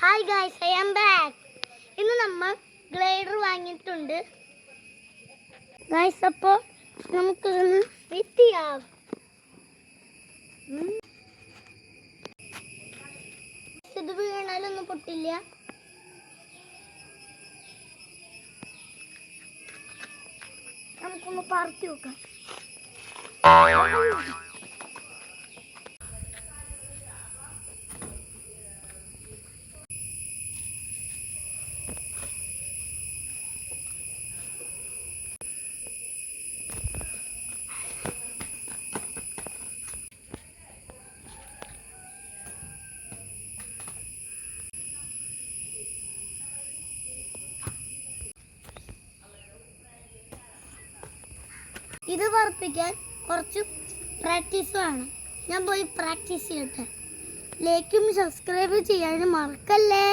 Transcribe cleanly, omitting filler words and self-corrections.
Hi guys, I am back. ഇന്ന് നമ്മൾ glider വാങ്ങിയിട്ടുണ്ട് ഗൈസ്. അപ്പോൾ നമുക്കിതൊന്ന് ഫിറ്റ് ചെയ്യാം. ഇത് വീണാലൊന്നും പൊട്ടില്ല. നമുക്കൊന്ന് പറത്തി നോക്കാം. ഇത് പറപ്പിക്കാൻ കുറച്ച് പ്രാക്ടീസ് വേണം. ഞാൻ പോയി പ്രാക്ടീസ് ചെയ്യട്ടെ. ലൈക്കും സബ്സ്ക്രൈബ് ചെയ്യാനും മറക്കല്ലേ.